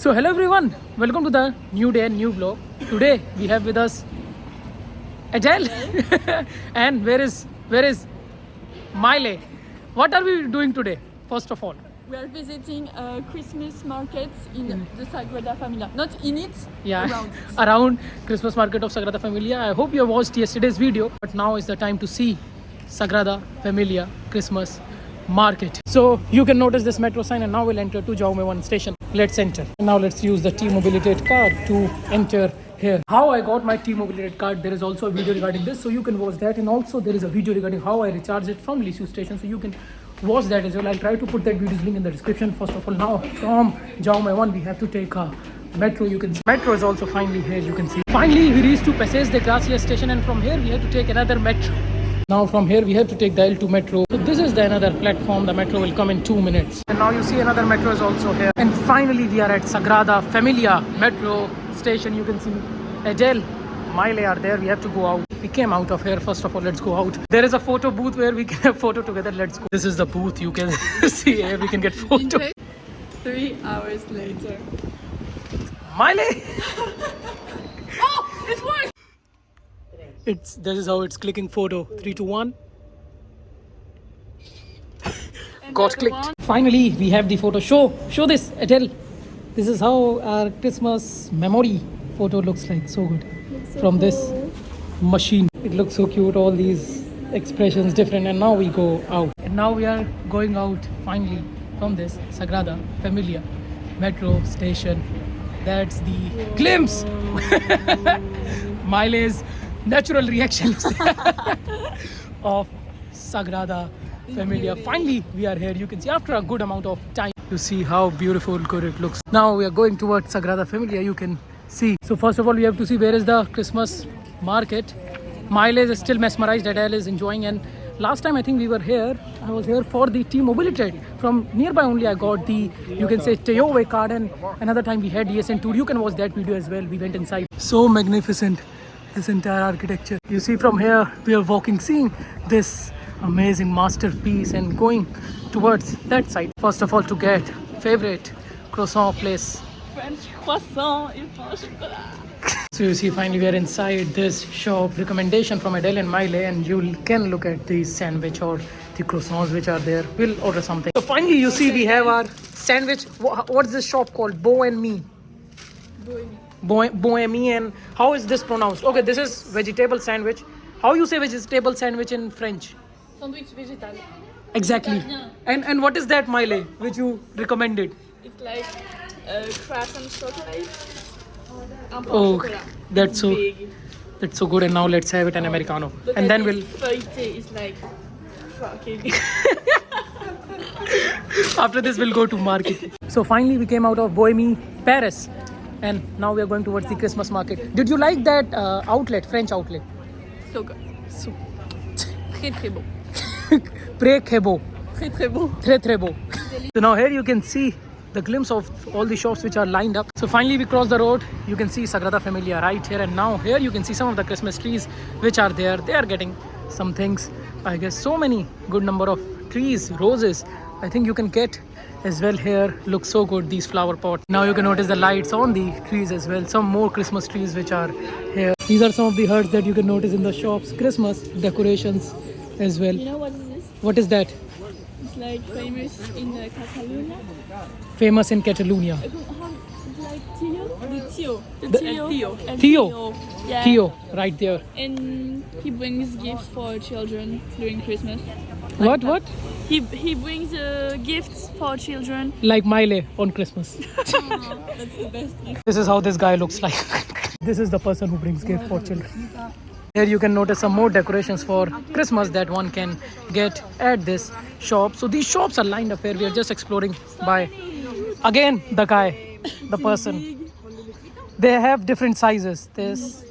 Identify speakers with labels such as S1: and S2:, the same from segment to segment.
S1: So hello everyone, welcome to the new day and new vlog. Today we have with us Adele and where is Miley? What are we doing today? First of all,
S2: We are visiting a Christmas market in the Sagrada Familia. Not in it,
S1: yeah,
S2: around it.
S1: around Christmas market of Sagrada Familia. I hope you have watched yesterday's video, but now is the time to see Sagrada Familia Christmas market. So you can notice this metro sign, and now we'll enter to Jaume 1 station. Let's enter. Now let's use the T-Mobility card to enter here. How I got my T-Mobility card, there is also a video regarding this, so you can watch that, and also there is a video regarding how I recharge it from Lisu station, so you can watch that as well. I'll try to put that video's link in the description. First of all, now from Jaume 1 we have to take a metro. You can see metro is also finally here. You can see finally we reached to Passeig de Gracia station, and from here we have to take another metro. Now from here we have to take the L2 metro. So this is the another platform. The metro will come in 2 minutes. And now you see another metro is also here. And finally we are at Sagrada Familia metro station. You can see Adele, Miley are there. We have to go out. We came out of here. First of all, let's go out. There is a photo booth where we can have photo together. Let's go. This is the booth. You can see here. We can get photo.
S2: 3 hours later.
S1: Miley!
S2: Oh, it's working!
S1: This is how it's clicking photo. 3, 2, 1.
S2: And
S1: Got
S2: the other
S1: clicked.
S2: one?
S1: Finally, we have the photo. Show this, Adele. This is how our Christmas memory photo looks like. So good.
S2: Looks so
S1: From this
S2: cool.
S1: machine. It looks so cute. All these expressions different. And now we go out. And now we are going out finally from this Sagrada Familia metro station. That's the glimpse. Miley's natural reaction of Sagrada Familia. Finally, we are here. You can see after a good amount of time. You see how beautiful, good it looks. Now we are going towards Sagrada Familia. You can see. So first of all, we have to see where is the Christmas market. Miley is still mesmerized. Adele is enjoying. And last time I think we were here, I was here for the T-Mobility. From nearby only I got the, you can say, Teoway card. And another time we had ESN tour. You can watch that video as well. We went inside. So magnificent. This entire architecture. You see from here we are walking, seeing this amazing masterpiece and going towards that side. First of all, to get favorite croissant place.
S2: French croissant et pain au chocolat.
S1: So you see finally we are inside this shop. Recommendation from Adele and Miley, and you can look at the sandwich or the croissants which are there. We'll order something. So finally you see we have our sandwich. What's this shop called? Beau and Me. Bohemian. How is this pronounced? Okay, this is vegetable sandwich. How you say vegetable sandwich in French?
S2: Sandwich végétal.
S1: Exactly. And what is that, Miley, which you recommended?
S2: It's like croissant chocolate. Un pain au
S1: Oh,
S2: chocolat.
S1: that's so
S2: Big.
S1: that's so good. And now let's have it an Americano.
S2: Look
S1: And
S2: at
S1: then
S2: this
S1: we'll
S2: feuilleté is like fucking.
S1: after this we'll go to market. So finally we came out of Bohemie, Paris. And now we are going towards the Christmas market. Did you like that outlet, French outlet?
S2: So good.
S1: So,
S2: Très très beau.
S1: très beau.
S2: Très très beau.
S1: Très beau. So now here you can see the glimpse of all the shops which are lined up. So finally we cross the road. You can see Sagrada Familia right here, and now here you can see some of the Christmas trees which are there. They are getting some things. I guess so many good number of trees, roses. I think you can get as well here. Looks so good, these flower pots. Now you can notice the lights on the trees as well. Some more Christmas trees which are here. These are some of the hearts that you can notice in the shops. Christmas decorations as well.
S2: You know what is this?
S1: What is that?
S2: It's like famous in Catalonia.
S1: Famous in Catalonia.
S2: Like Theo? The Theo. The
S1: The-
S2: Theo. And
S1: Theo.
S2: Yeah.
S1: Theo, right there.
S2: And he brings gifts for children during Christmas.
S1: What?
S2: He brings gifts for children.
S1: Like Miley on Christmas.
S2: That's the best gift.
S1: This is how this guy looks like. This is the person who brings gift for children. Here you can notice some more decorations for Christmas that one can get at this shop. So these shops are lined up here. We are just exploring by, again, the guy, the person. They have different sizes. This.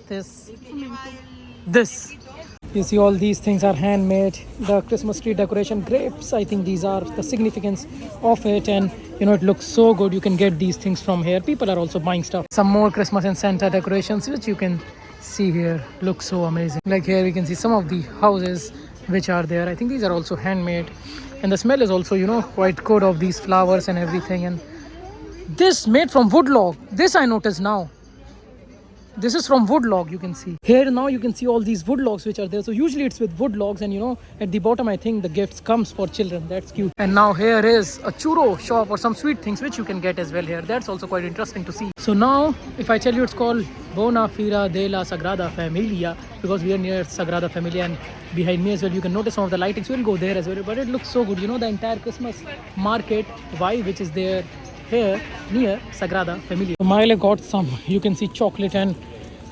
S1: You see all these things are handmade. The Christmas tree decoration, grapes, I think these are the significance of it. And you know, it looks so good. You can get these things from here. People are also buying stuff. Some more Christmas and Santa decorations which you can see here. Looks so amazing. Like here we can see some of the houses which are there. I think these are also handmade. And the smell is also, you know, quite good of these flowers and everything. And This made from wood log. This I noticed now. This is from wood log, you can see. Here now you can see all these wood logs which are there. So usually it's with wood logs, and you know, at the bottom I think the gifts comes for children. That's cute. And now here is a churro shop or some sweet things which you can get as well here. That's also quite interesting to see. So now if I tell you, it's called Bonafira de la Sagrada Familia, because we are near Sagrada Familia, and behind me as well you can notice some of the lightings. We'll go there as well, but it looks so good. You know, the entire Christmas market vibe which is there here near Sagrada Familia. So Maile got some, you can see, chocolate and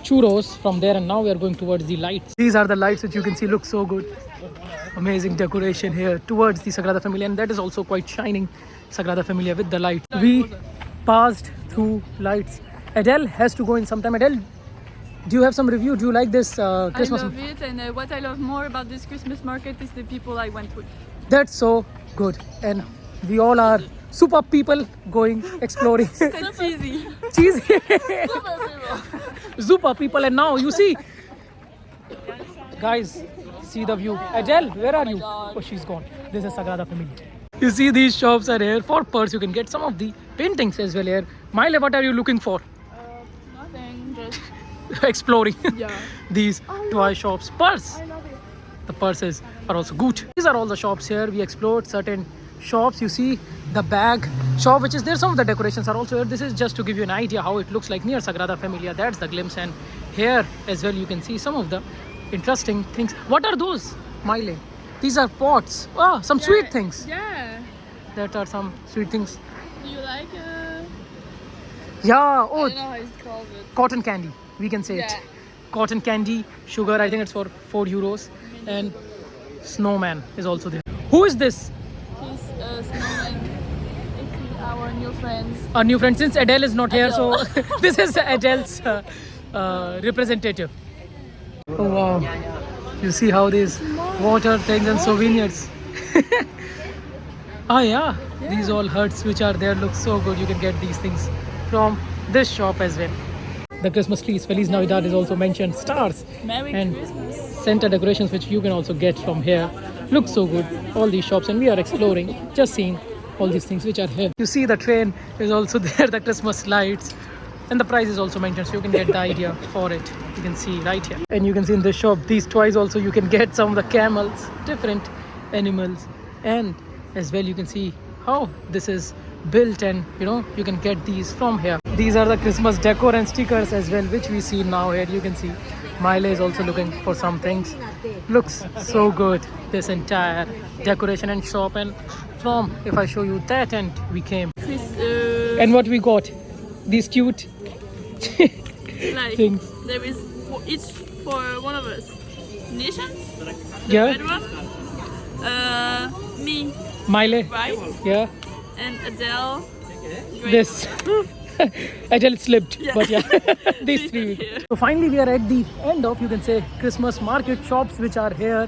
S1: churros from there, and now we are going towards the lights. These are the lights which you can see look so good. Amazing decoration here towards the Sagrada Familia, and that is also quite shining, Sagrada Familia with the lights. We passed through lights. Adele has to go in sometime. Adele, do you have some review? Do you like this Christmas?
S2: I love it, and what I love more about this Christmas market is the people I went with.
S1: That's so good, and we all are super people going exploring.
S2: So cheesy.
S1: Cheesy. Super people, and now you see, guys, see the view. Adele, where are you? Oh, she's gone. This is Sagrada Familia. You see, these shops are here for purse. You can get some of the paintings as well here. Maile, what are you looking for?
S2: Nothing, just
S1: Exploring
S2: yeah.
S1: these toy shops. Purse.
S2: I love it.
S1: The purses are also good. These are all the shops here. We explored certain shops. You see the bag shop which is there. Some of the decorations are also here. This is just to give you an idea how it looks like near Sagrada Familia. That's the glimpse, and here as well you can see some of the interesting things. What are those, Maile? These are pots. Oh, some sweet things.
S2: Yeah.
S1: That are some sweet things.
S2: Do you like?
S1: Yeah.
S2: I
S1: Oh,
S2: don't know how it's called. But
S1: cotton candy, we can say it.
S2: Yeah.
S1: Cotton candy, sugar, I think it's for 4 euros. And snowman is also there. Who is this?
S2: he's snowman. It's our new friends.
S1: Our new friend, since Adele is not here, so
S2: Adele.
S1: this is Adele's representative. Oh wow, you see how these water things and souvenirs. Ah yeah, these all huts which are there look so good. You can get these things from this shop as well. The Christmas trees, Feliz Navidad is also mentioned. Stars
S2: Merry
S1: and
S2: Christmas.
S1: Santa decorations which you can also get from here. Look so good, all these shops, and we are exploring, just seeing all these things which are here. You see the train is also there, the Christmas lights, and the price is also mentioned, so you can get the idea for it. You can see right here, and you can see in this shop these toys also. You can get some of the camels, different animals, and as well you can see how this is built, and you know, you can get these from here. These are the Christmas decor and stickers as well, which we see now here. You can see Maile is also looking for some things. Looks so good, this entire decoration and shop. And from, if I show you that end we came, and what we got, these cute
S3: Like
S1: things.
S3: there is each for one of us. Nations, the
S1: Yeah.
S3: red one. Me,
S1: Maile,
S3: right,
S1: yeah,
S3: and Adele. Great.
S1: this. Adele slipped,
S3: Yeah.
S1: but yeah, these
S3: She's
S1: three.
S3: not here.
S1: So finally we are at the end of, you can say, Christmas market shops which are here.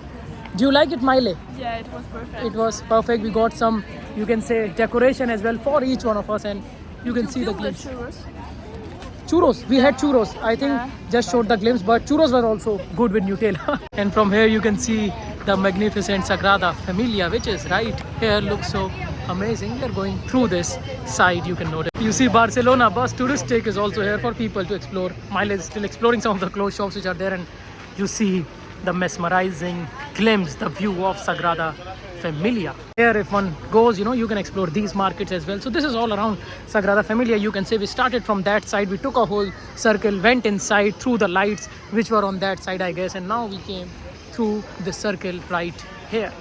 S1: Do you like it, Maile?
S2: Yeah, it was perfect.
S1: It was perfect. We got some, you can say, decoration as well for each one of us, and you can see the
S2: Feel
S1: glimpse.
S2: churros.
S1: Churros, we had churros. I think
S2: Yeah.
S1: just showed the glimpse, but churros were also good with Nutella. And from here you can see the magnificent Sagrada Familia, which is right here. Looks so amazing. We are going through this side, you can notice. You see Barcelona bus touristic is also here for people to explore. Mile is still exploring some of the clothes shops which are there, and you see the mesmerizing glimpse, the view of Sagrada Familia. Here if one goes, you know, you can explore these markets as well. So this is all around Sagrada Familia. You can say we started from that side, we took a whole circle, went inside through the lights which were on that side, I guess, and now we came through the circle right here.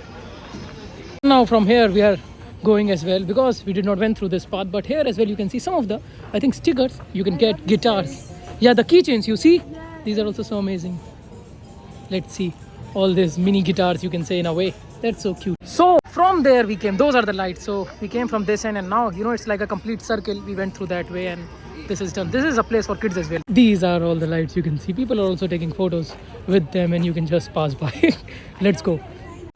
S1: Now from here we are going as well, because we did not went through this path, but here as well you can see some of the, I think, stickers. You can get guitars. Yeah, the keychains, you see, these are also so amazing. Let's see all these mini guitars, you can say, in a way. That's so cute. So from there we came, those are the lights. So we came from this end, and now, you know, it's like a complete circle. We went through that way, and this is done. This is a place for kids as well. These are all the lights, you can see. People are also taking photos with them, and you can just pass by. Let's go.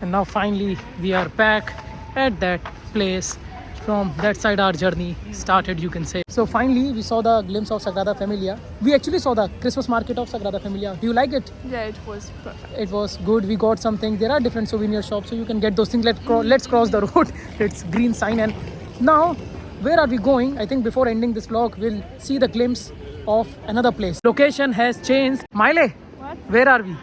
S1: And now finally we are back at that place. From that side our journey started, you can say. So finally we saw the glimpse of Sagrada Familia. We actually saw the Christmas market of Sagrada Familia. Do you like it?
S2: Yeah, it was perfect.
S1: It was good. We got something. There are different souvenir shops, so you can get those things. Let's cross the road. It's green sign, and now where are we going? I think before ending this vlog, we'll see the glimpse of another place. Location has changed. Miley,
S3: What?
S1: where are we?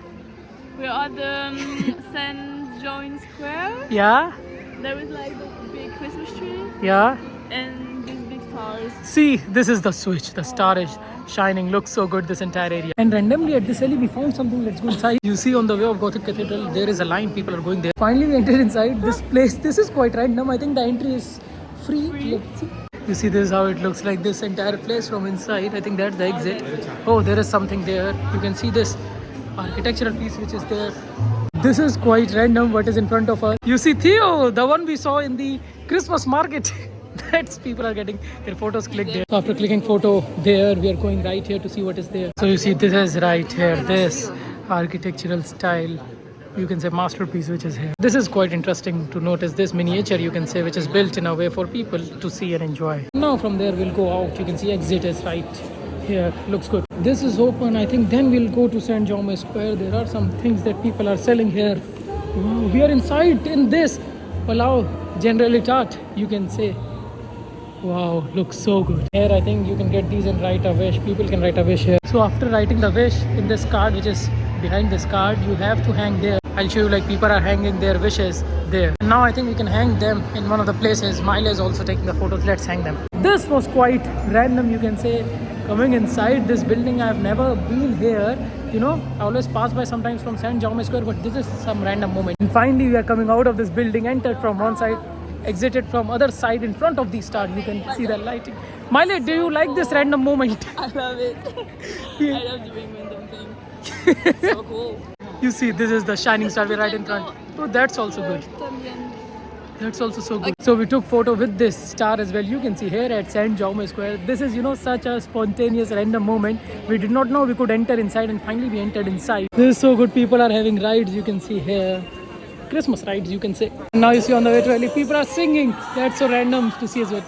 S3: We're at the St. John Square.
S1: Yeah,
S3: There is like the big Christmas tree
S1: yeah.
S3: and these big stars.
S1: See, this is the switch. The star is shining. Looks so good, this entire area. And randomly at this alley, we found something. Let's go inside. You see on the way of Gothic Cathedral, there is a line. People are going there. Finally, we entered inside this place. This is quite random. I think the entry is free. Let's see. You see, this is how it looks like. This entire place from inside. I think that's the exit. Oh, there is something there. You can see this architectural piece which is there. This is quite random what is in front of us. You see Theo, the one we saw in the Christmas market. That's people are getting their photos clicked there. So after clicking photo there, we are going right here to see what is there. So you see this is right here, this architectural style, you can say masterpiece which is here. This is quite interesting to notice this miniature, you can say, which is built in a way for people to see and enjoy. Now from there we'll go out. You can see exit is right here. Looks good. This is open. I think then we'll go to St. Jaume Square. There are some things that people are selling here. Wow, we are inside in this Palau Generalitat, you can say. Wow, looks so good. Here I think you can get these and write a wish. People can write a wish here. So after writing the wish in this card, which is behind this card, you have to hang there. I'll show you like people are hanging their wishes there. Now I think we can hang them in one of the places. Miley is also taking the photos. Let's hang them. This was quite random, you can say. Coming inside this building, I've never been here. You know, I always pass by sometimes from St. Jaume Square, but this is some random moment. And finally, we are coming out of this building, entered from one side, exited from other side in front of the star. You can see the lighting. Miley, do you like this random moment?
S3: I love it. I love doing random things. It's so cool.
S1: You see, this is the shining star right in front. Oh, that's also good. That's also so good. So we took photo with this star as well. You can see here at St. Jaume Square. This is, you know, such a spontaneous random moment. We did not know we could enter inside, and finally we entered inside. This is so good. People are having rides. You can see here. Christmas rides, you can say. Now you see on the way to Delhi, people are singing. That's so random to see as well.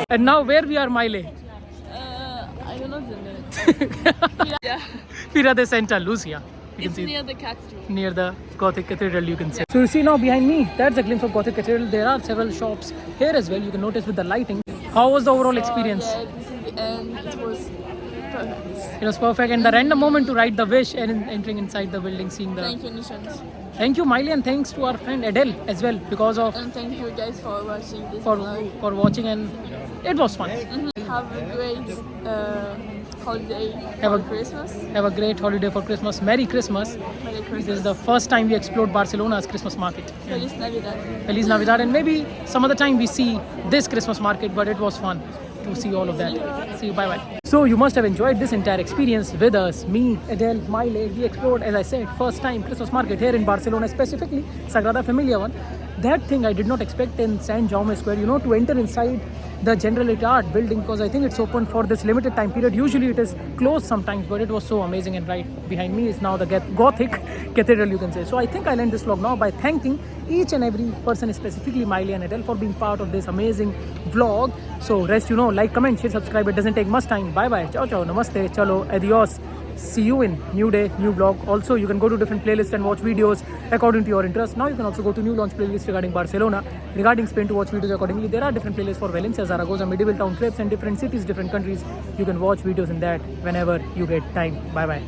S1: And now where we are, Miley?
S3: I don't know the name. Yeah.
S1: Fira de Santa Lucia. You
S3: It's
S1: can see
S3: near the cathedral.
S1: near the Gothic Cathedral, you can say. So you see now behind me, that's a glimpse of Gothic Cathedral. There are several shops here as well. You can notice with the lighting. How was the overall experience?
S3: Yeah, this is the end. It was perfect.
S1: It was perfect, and the random moment to write the wish and entering inside the building, seeing the.
S3: Thank you, Nishant.
S1: Thank you, Miley, and thanks to our friend Adele as well because of
S3: And thank you guys for watching this vlog.
S1: for watching, and it was fun.
S3: Have a great holiday
S1: Have
S3: for
S1: a-
S3: Christmas.
S1: Have a great holiday for Christmas. Merry Christmas.
S3: Merry
S1: This
S3: Christmas.
S1: is the first time we explored Barcelona's Christmas market.
S3: Feliz Navidad.
S1: Feliz Navidad, and maybe some other time we see this Christmas market, but it was fun to see all of that. See you, bye bye. So you must have enjoyed this entire experience with us, me, Adele, Miley. We explored, as I said, first time Christmas market here in Barcelona, specifically Sagrada Familia one. That thing I did not expect in St. Jaume Square, you know, to enter inside the Generalitat building, because I think it's open for this limited time period. Usually it is closed sometimes, but it was so amazing. And right behind me is now the Gothic Cathedral, you can say. So I think I'll end this vlog now by thanking each and every person, specifically Miley and Adele, for being part of this amazing vlog. So rest, you know, like, comment, share, subscribe. It doesn't take much time. Bye bye. Ciao ciao. Namaste. Chalo. Adios. See you in new day, new vlog. Also, you can go to different playlists and watch videos according to your interest. Now you can also go to new launch playlist regarding Barcelona, regarding Spain, to watch videos accordingly. There are different playlists for Valencia, Zaragoza, medieval town trips, and different cities, different countries. You can watch videos in that whenever you get time. Bye bye.